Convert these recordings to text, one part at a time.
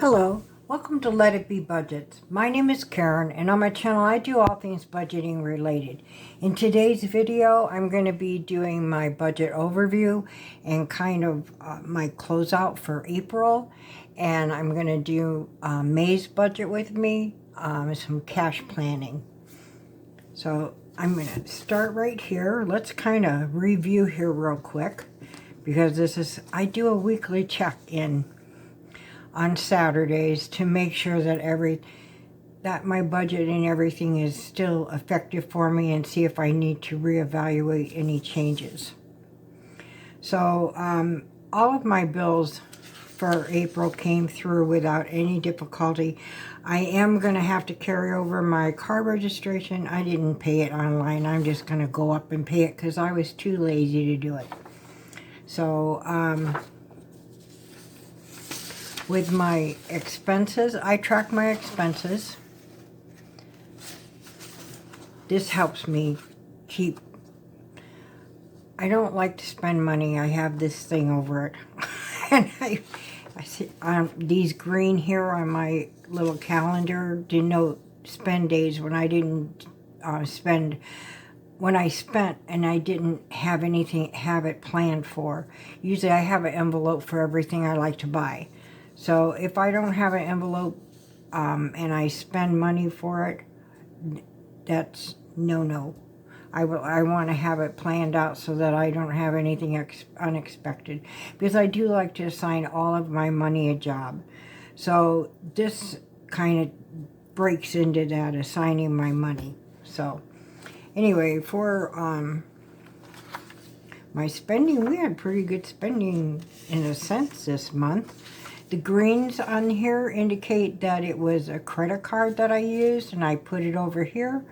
Hello, welcome to Let It Be Budgets. My name is Karen, and on my channel I do all things budgeting related. In today's video, I'm going to be doing my budget overview and kind of my closeout for April. And I'm going to do May's budget with me, some cash planning. So I'm going to start right here. Let's kind of review here real quick, because I do a weekly check-in on Saturdays to make sure that my budget and everything is still effective for me, and see if I need to reevaluate any changes. So all of my bills for April came through without any difficulty. I am going to have to carry over my car registration. I didn't pay it online. I'm just going to go up and pay it because I was too lazy to do it. So with my expenses, I track my expenses. This helps me keep... I don't like to spend money. I have this thing over it. And I see these green here on my little calendar denote spend days when I didn't spend. When I spent and I didn't have it planned for. Usually I have an envelope for everything I like to buy. So if I don't have an envelope and I spend money for it, that's no. I want to have it planned out so that I don't have anything unexpected. Because I do like to assign all of my money a job. So this kind of breaks into that, assigning my money. So anyway, for my spending, we had pretty good spending in a sense this month. The greens on here indicate that it was a credit card that I used, and I put it over here,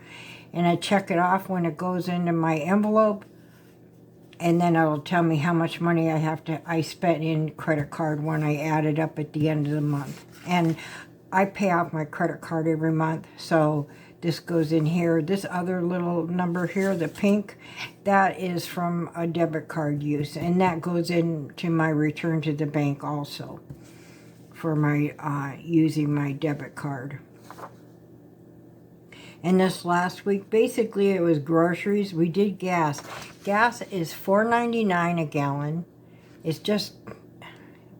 and I check it off when it goes into my envelope, and then it'll tell me how much money I spent in credit card when I add it up at the end of the month. And I pay off my credit card every month, so this goes in here. This other little number here, the pink, that is from a debit card use, and that goes into my return to the bank also for my using my debit card. And this last week, basically it was groceries. We did gas. Gas is $4.99 a gallon. It's just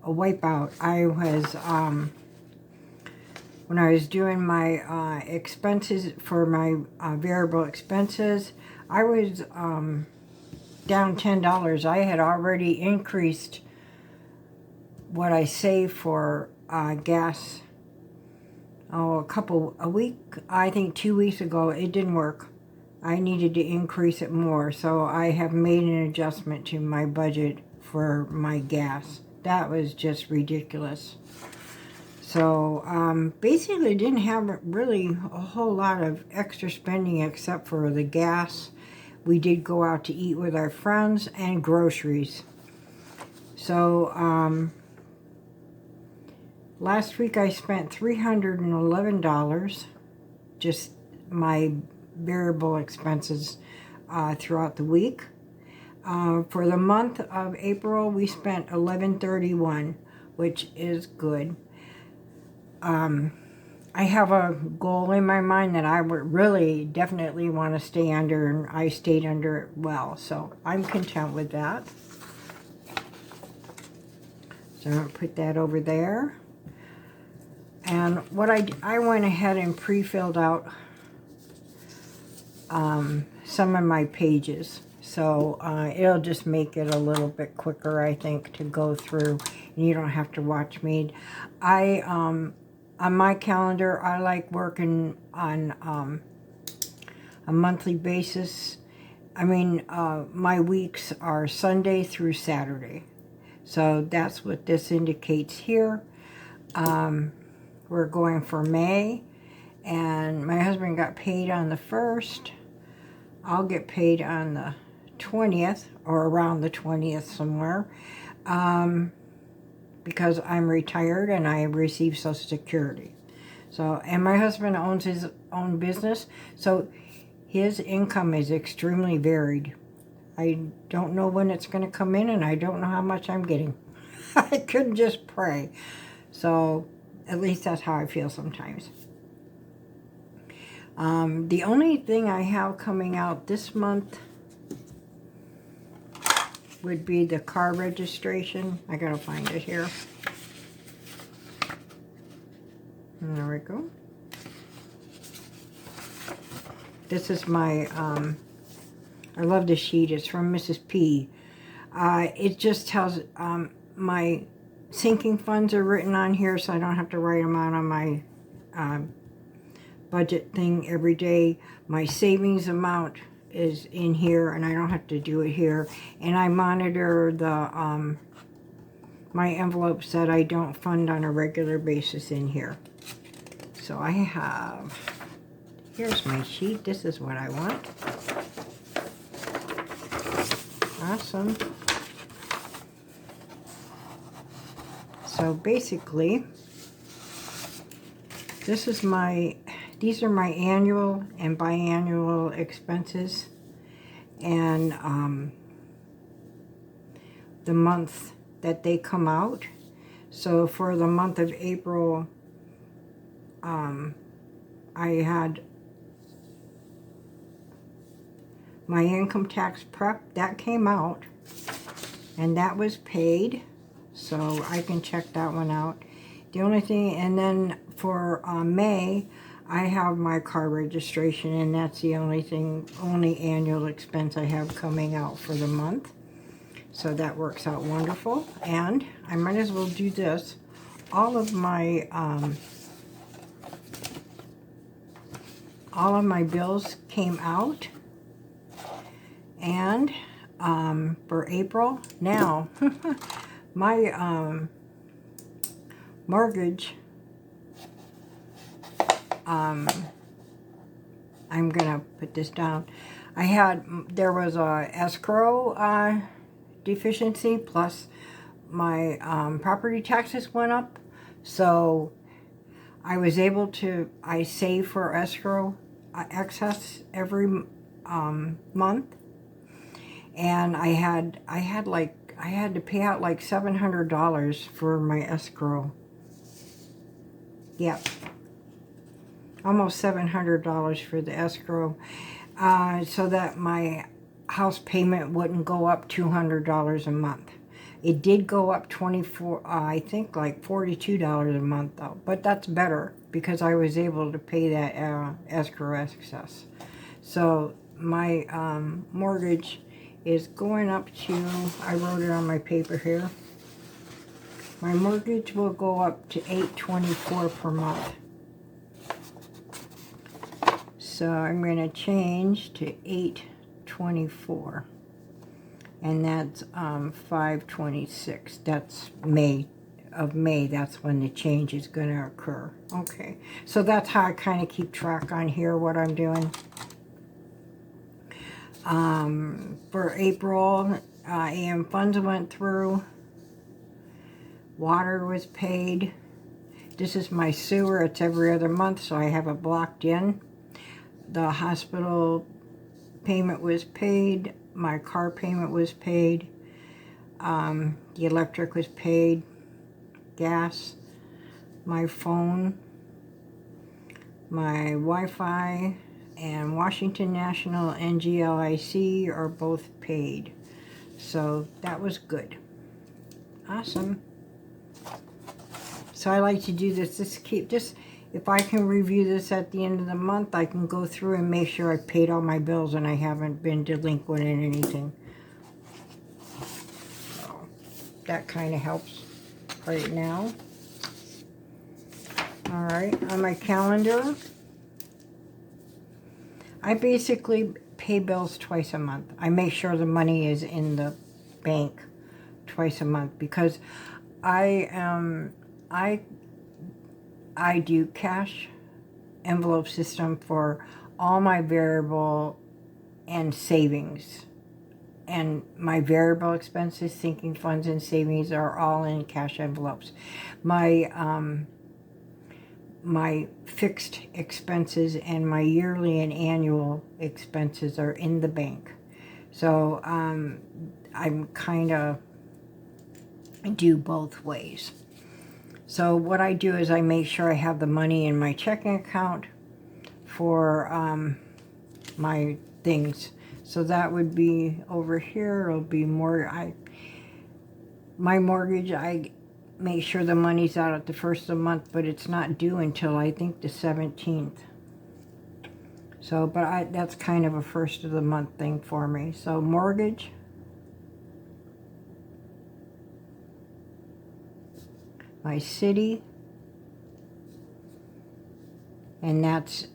a wipeout. I was when I was doing my expenses for my variable expenses, I was down $10. I had already increased what I save for gas. A week, I think 2 weeks ago. It didn't work. I needed to increase it more, so I have made an adjustment to my budget for my gas. That was just ridiculous. So basically didn't have really a whole lot of extra spending except for the gas. We did go out to eat with our friends and groceries. So last week I spent $311, just my variable expenses throughout the week. For the month of April, we spent $1131, which is good. I have a goal in my mind that I would really definitely want to stay under, and I stayed under it well, so I'm content with that. So I'm going to put that over there. And what I went ahead and pre-filled out some of my pages. So it'll just make it a little bit quicker, I think, to go through, and you don't have to watch me. On my calendar, I like working on a monthly basis. I mean, my weeks are Sunday through Saturday. So that's what this indicates here. We're going for May, and my husband got paid on the 1st. I'll get paid on the 20th, or around the 20th somewhere, because I'm retired and I receive Social Security. So, and my husband owns his own business, so his income is extremely varied. I don't know when it's going to come in, and I don't know how much I'm getting. I couldn't just pray. So At least that's how I feel sometimes. The only thing I have coming out this month would be the car registration. I gotta find it here. There we go. This is my, I love this sheet. It's from Mrs. P. It just tells, my sinking funds are written on here, so I don't have to write them out on my budget thing every day. My savings amount is in here, and I don't have to do it here. And I monitor the my envelopes that I don't fund on a regular basis in here. So I have, here's my sheet. This is what I want. Awesome. So basically, this is these are my annual and biannual expenses, and the month that they come out. So for the month of April, I had my income tax prep that came out, and that was paid, so I can check that one out. The only thing, and then for May, I have my car registration, and that's the only annual expense I have coming out for the month. So that works out wonderful. And I might as well do this. All of my bills came out. And for April, now my mortgage, I'm gonna put this down. There was a escrow deficiency, plus my property taxes went up, so I was able to, I save for escrow excess every month, and I had to pay out like $700 for my escrow. Yep. Almost $700 for the escrow, so that my house payment wouldn't go up $200 a month. It did go up I think like $42 a month though, but that's better because I was able to pay that escrow excess. So my mortgage is going up to, I wrote it on my paper here, my mortgage will go up to $824 per month. So I'm going to change to $824, and that's $526. That's May. That's when the change is going to occur. Okay, so that's how I kind of keep track on here what I'm doing. For April, AM funds went through. Water was paid. This is my sewer. It's every other month, so I have it blocked in. The hospital payment was paid. My car payment was paid. The electric was paid. Gas. My phone. My Wi-Fi and Washington National and GLIC are both paid. So that was good. Awesome. So I like to do this. If I can review this at the end of the month, I can go through and make sure I paid all my bills and I haven't been delinquent in anything. So that kind of helps right now. All right, on my calendar, I basically pay bills twice a month. I make sure the money is in the bank twice a month because I do cash envelope system for all my variable and savings. And my variable expenses, sinking funds, and savings are all in cash envelopes. My fixed expenses and my yearly and annual expenses are in the bank. So I'm kind of do both ways. So what I do is I make sure I have the money in my checking account for my things. So that would be over here. It'll be more. My mortgage. I make sure the money's out at the first of the month, but it's not due until I think the 17th. So, but that's kind of a first of the month thing for me. So mortgage. My city. And that's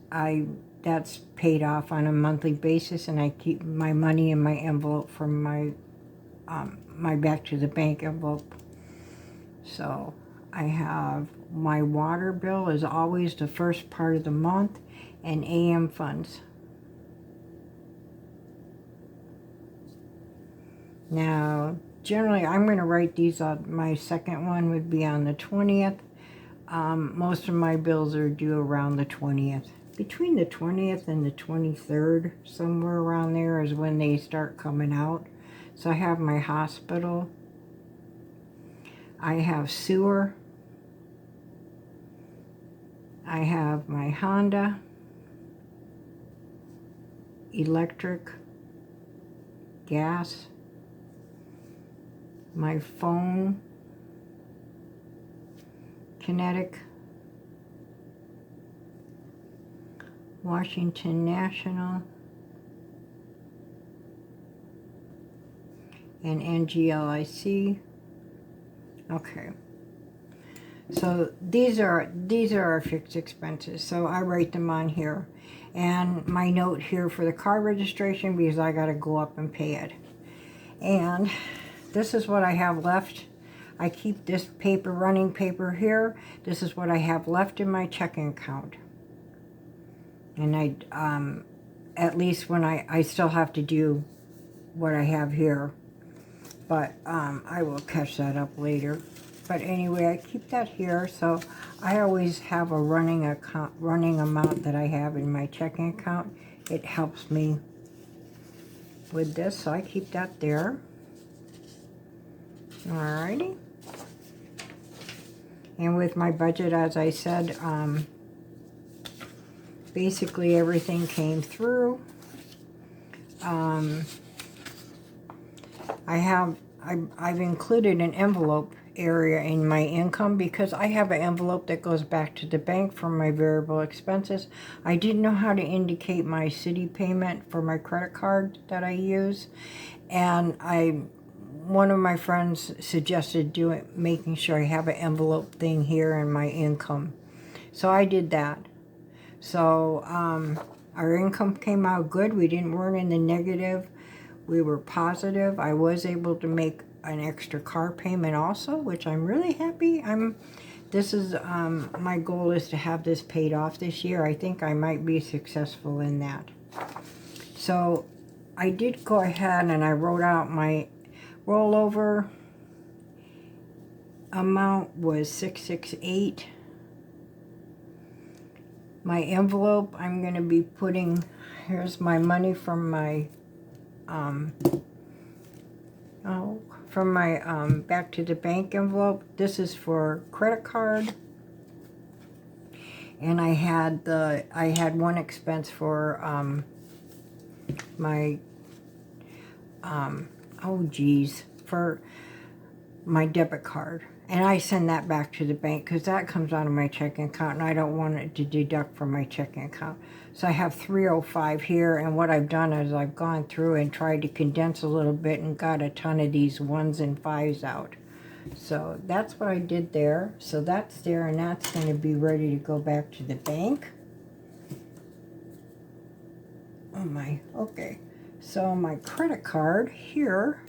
paid off on a monthly basis, and I keep my money in my envelope from my my back to the bank envelope. So I have my water bill is always the first part of the month, and AM funds. Now, generally, I'm going to write these on. My second one would be on the 20th. Most of my bills are due around the 20th. Between the 20th and the 23rd, somewhere around there is when they start coming out. So I have my hospital. I have sewer. I have my Honda. Electric. Gas. My phone. Kinetic. Washington National. And NGLIC. Okay. So these are our fixed expenses. So I write them on here. And my note here for the car registration, because I got to go up and pay it. And this is what I have left. I keep this paper, running paper here. This is what I have left in my checking account. And I, at least when I still have to do what I have here. But I will catch that up later. But anyway, I keep that here. So I always have a running amount that I have in my checking account. It helps me with this, so I keep that there. Alrighty. And with my budget, as I said, basically everything came through. I've included an envelope area in my income because I have an envelope that goes back to the bank for my variable expenses. I didn't know how to indicate my city payment for my credit card that I use, and one of my friends suggested making sure I have an envelope thing here in my income. So I did that. So our income came out good. We weren't in the negative. We were positive. I was able to make an extra car payment also, which I'm really happy. My goal is to have this paid off this year. I think I might be successful in that. So I did go ahead and I wrote out my rollover amount was $668. My envelope, I'm going to be putting, here's my money from my back to the bank envelope. This is for credit card. And I had one expense for for my debit card. And I send that back to the bank because that comes out of my checking account and I don't want it to deduct from my checking account. So I have $305 here, and what I've done is I've gone through and tried to condense a little bit and got a ton of these 1s and 5s out. So that's what I did there. So that's there, and that's going to be ready to go back to the bank. Oh my, okay. So my credit card here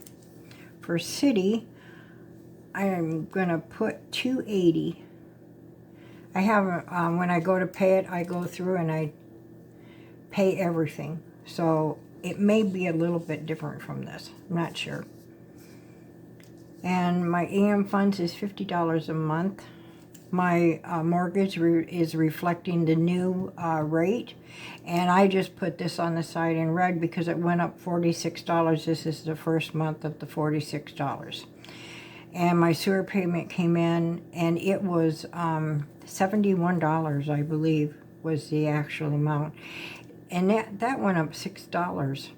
for city, I am going to put $280. I have, when I go to pay it, I go through and I pay everything. So it may be a little bit different from this. I'm not sure. And my AM funds is $50 a month. My mortgage is reflecting the new rate. And I just put this on the side in red because it went up $46. This is the first month of the $46. And my sewer payment came in, and it was $71, I believe, was the actual amount. And that went up $6.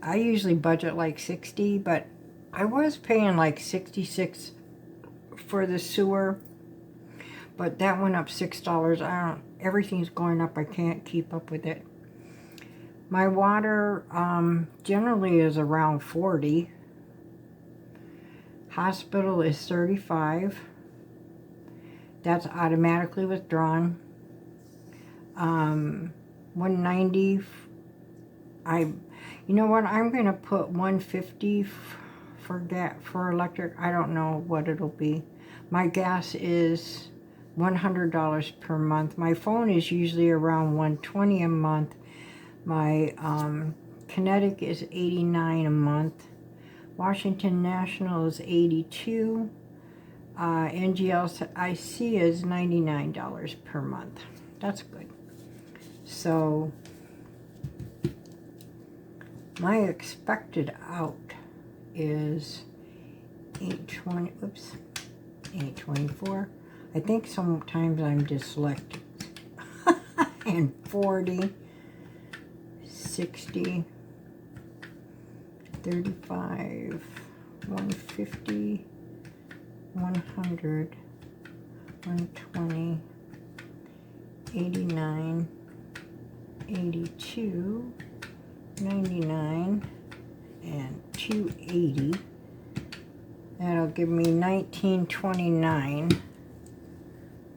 I usually budget like 60, but I was paying like 66 for the sewer, but that went up $6. Everything's going up. I can't keep up with it. My water generally is around 40. Hospital is 35. That's automatically withdrawn. 190. You know what? I'm gonna put 150 for electric. I don't know what it'll be. My gas is $100 per month. My phone is usually around $120 a month. My Kinetic is $89 a month. Washington National is $82. NGLIC is $99 per month. That's good. So my expected out is 820. Oops, 824. I think sometimes I'm dyslexic. And 40, 60, 35, 150, 100, 120, 89, 82, 99, and 280. That'll give me $19.29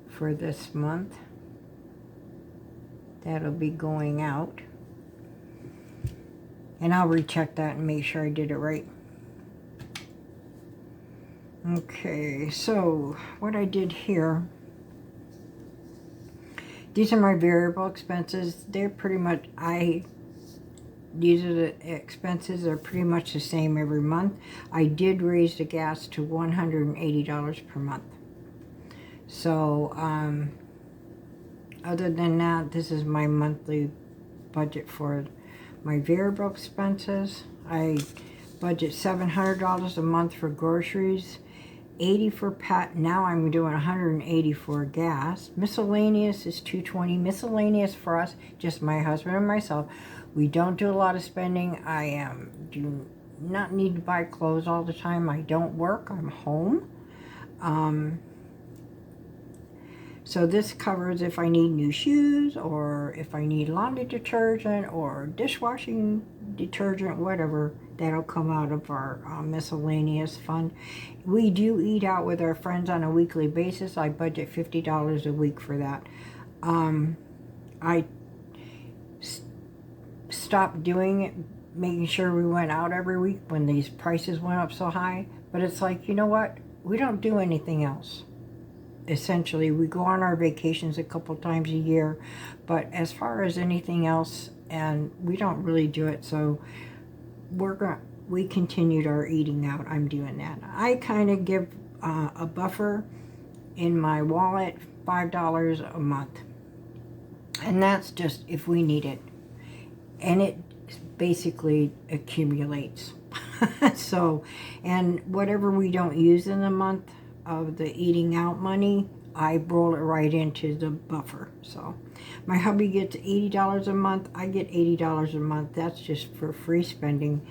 for this month. That'll be going out. And I'll recheck that and make sure I did it right. Okay, so what I did here, these are my variable expenses. They're pretty much, these are the expenses are pretty much the same every month. I did raise the gas to $180 per month. So, other than that, this is my monthly budget for my variable expenses. I budget $700 a month for groceries, $80 for pet. Now I'm doing $180 for gas. Miscellaneous is $220. Miscellaneous for us, just my husband and myself. We don't do a lot of spending. I do not need to buy clothes all the time. I don't work. I'm home. So this covers if I need new shoes, or if I need laundry detergent or dishwashing detergent, whatever. That'll come out of our miscellaneous fund. We do eat out with our friends on a weekly basis. I budget $50 a week for that. I stopped doing it, making sure we went out every week when these prices went up so high. But it's like, you know what? We don't do anything else. Essentially, we go on our vacations a couple times a year, but as far as anything else, and we don't really do it, so we continued our eating out. I'm doing that. I kind of give a buffer in my wallet, $5 a month, and that's just if we need it, and it basically accumulates. So, and whatever we don't use in the month of the eating out money, I roll it right into the buffer. So my hubby gets $80 a month. I get $80 a month. That's just for free spending.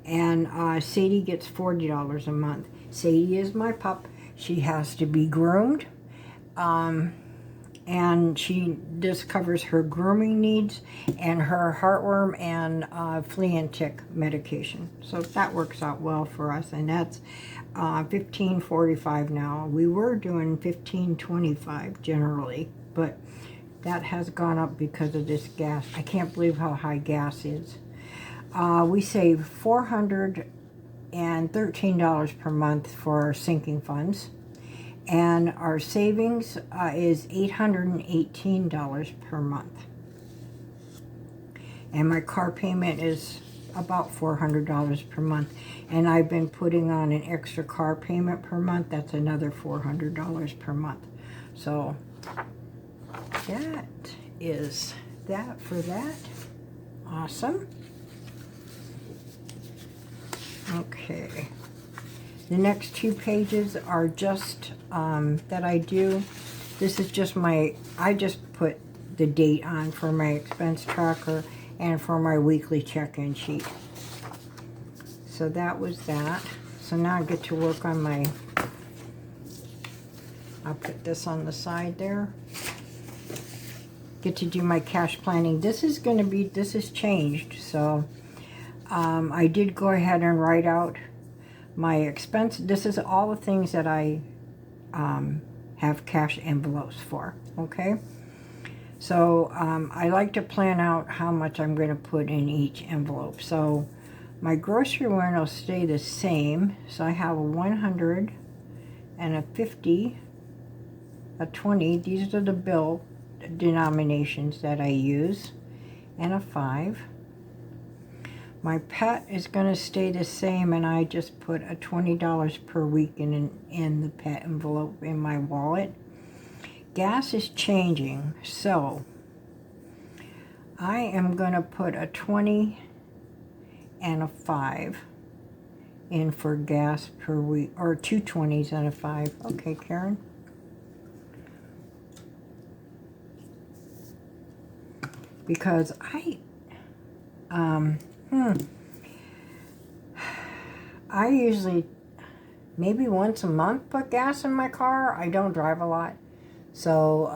And Sadie gets $40 a month. Sadie is my pup. She has to be groomed. And this covers her grooming needs and her heartworm and flea and tick medication. So that works out well for us, and that's $15.45 now. We were doing $15.25 generally, but that has gone up because of this gas. I can't believe how high gas is. We save $413 per month for our sinking funds. And our savings is $818 per month. And my car payment is about $400 per month. And I've been putting on an extra car payment per month. That's another $400 per month. So that is that for that. Awesome. Okay. The next 2 pages are just that I do. This is just I just put the date on for my expense tracker and for my weekly check-in sheet. So that was that. So now I get to work on I'll put this on the side there. Get to do my cash planning. This has changed. So I did go ahead and write out my expense. This is all the things that I have cash envelopes for, okay? So I like to plan out how much I'm going to put in each envelope. So my grocery one will stay the same. So I have a 100 and a 50, a 20. These are the bill denominations that I use, and a 5. My pet is going to stay the same, and I just put a $20 per week in the pet envelope in my wallet. Gas is changing, so I am going to put a 20 and a 5 in for gas per week, or 2 20s and a 5. Okay, Karen. Because I usually maybe once a month put gas in my car. I don't drive a lot. So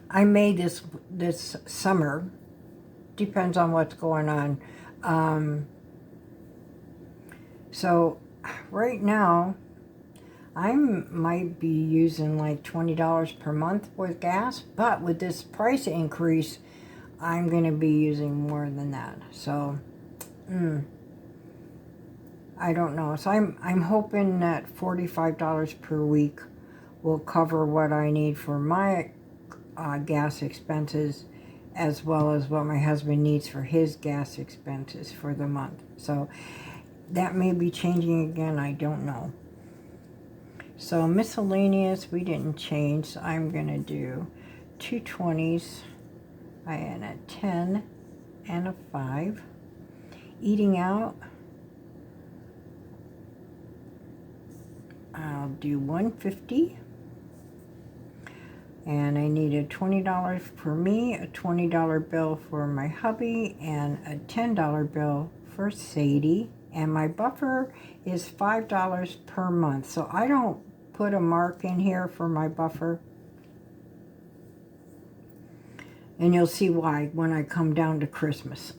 I may this summer, depends on what's going on. So right now I might be using like $20 per month with gas, but with this price increase, I'm going to be using more than that. So, I don't know. So I'm hoping that $45 per week will cover what I need for my gas expenses, as well as what my husband needs for his gas expenses for the month. So that may be changing again. I don't know. So miscellaneous, we didn't change. So I'm going to do 2 20s and a 10 and a 5. Eating out, I'll do 150. And I need a $20 for me, a $20 bill for my hubby, and a $10 bill for Sadie. And my buffer is $5 per month. So I don't put a mark in here for my buffer. And you'll see why when I come down to Christmas.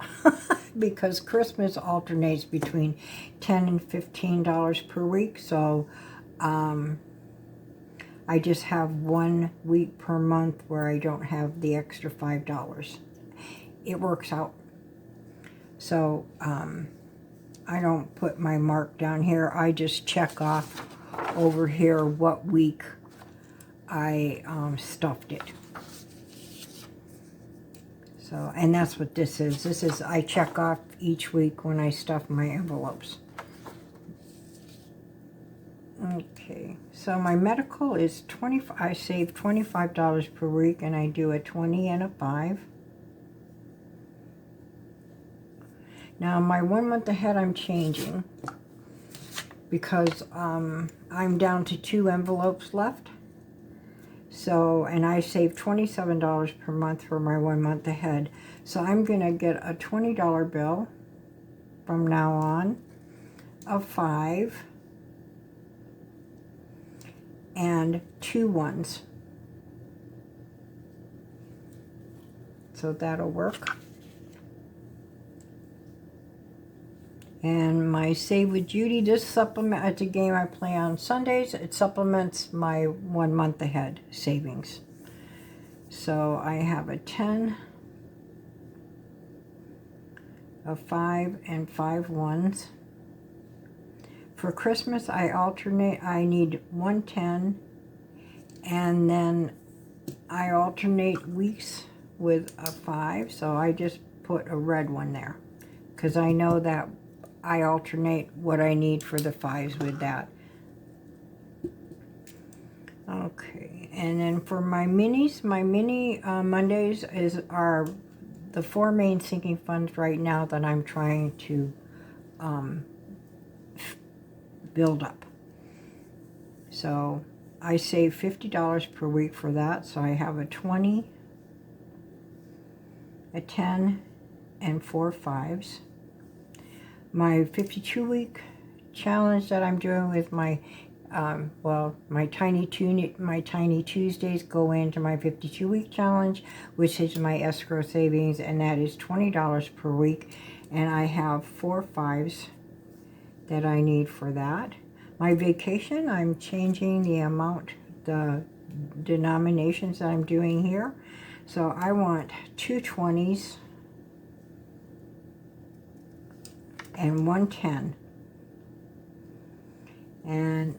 Because Christmas alternates between $10 and $15 per week. So I just have 1 week per month where I don't have the extra $5. It works out. So I don't put my mark down here. I just check off over here what week I stuffed it. So, and that's what this is. This is, I check off each week when I stuff my envelopes. Okay, so my medical is I save $25 per week, and I do a 20 and a 5. Now my 1 month ahead I'm changing because I'm down to 2 envelopes left. So, and I save $27 per month for my 1 month ahead. So I'm going to get a $20 bill from now on, a 5, and 2 ones. So that'll work. And my Save with Judy, this supplement, it's a game I play on Sundays. It supplements my 1 month ahead savings. So I have a 10, a 5, and 5 ones. For Christmas, I alternate. I need 110, and then I alternate weeks with a 5. So I just put a red one there because I know that I alternate what I need for the 5s with that. Okay, and then for my minis, my mini Mondays are the 4 main sinking funds right now that I'm trying to buildup. So I save $50 per week for that. So I have a 20, a 10, and 4 5s. My 52-week challenge that I'm doing with my my Tiny Tuesdays go into my 52-week challenge, which is my escrow savings, and that is $20 per week, and I have 4 5s that I need for that. My vacation, I'm changing the amount, the denominations that I'm doing here. So I want 2 20s and 1 10. And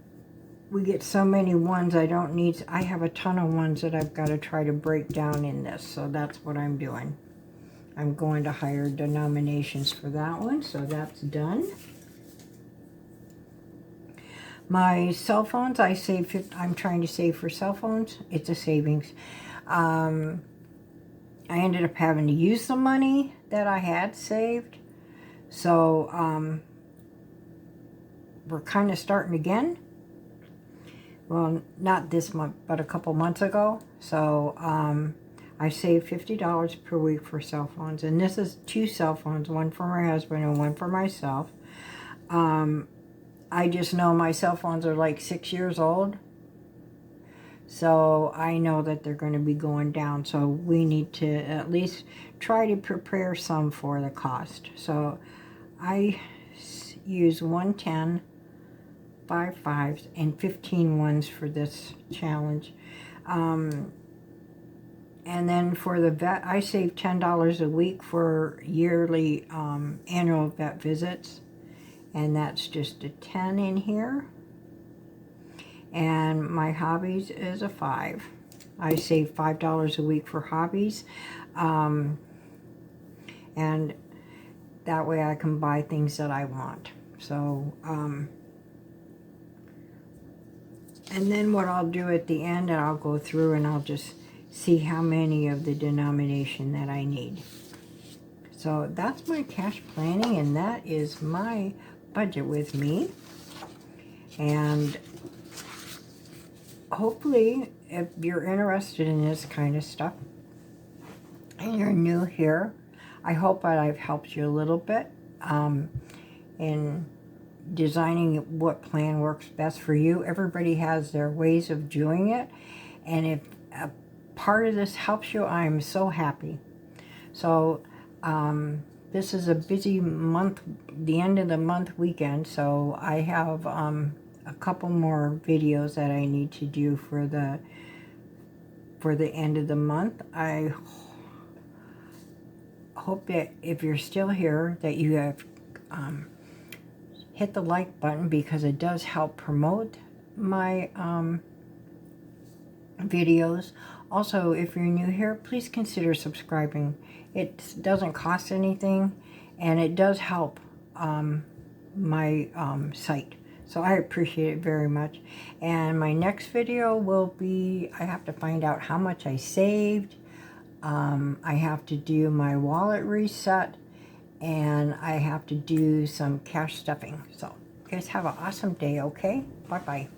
we get so many ones I don't need. I have a ton of ones that I've got to try to break down in this. So that's what I'm doing. I'm going to higher denominations for that one. So that's done. My cell phones, I'm trying to save for cell phones. It's a savings. I ended up having to use the money that I had saved. So we're kind of starting again. Well, not this month, but a couple months ago. So I saved $50 per week for cell phones. And this is 2 cell phones, one for my husband and one for myself. I just know my cell phones are like 6 years old. So I know that they're going to be going down. So we need to at least try to prepare some for the cost. So I use 110, 5 5s, and 15 ones for this challenge. And then for the vet, I save $10 a week for yearly annual vet visits. And that's just a 10 in here. And my hobbies is a 5. I save $5 a week for hobbies. And that way I can buy things that I want. So, and then what I'll do at the end, and I'll go through and I'll just see how many of the denomination that I need. So that's my cash planning, and that is my budget with me. And hopefully, if you're interested in this kind of stuff and you're new here, I hope that I've helped you a little bit in designing what plan works best for you. Everybody has their ways of doing it, and if a part of this helps you, I'm so happy. So this is a busy month, the end of the month weekend, so I have a couple more videos that I need to do for the end of the month. I hope that if you're still here that you have hit the like button, because it does help promote my videos. Also, if you're new here, please consider subscribing. It doesn't cost anything, and it does help my site. So I appreciate it very much. And my next video will be, I have to find out how much I saved. I have to do my wallet reset, and I have to do some cash stuffing. So you guys have an awesome day, okay? Bye-bye.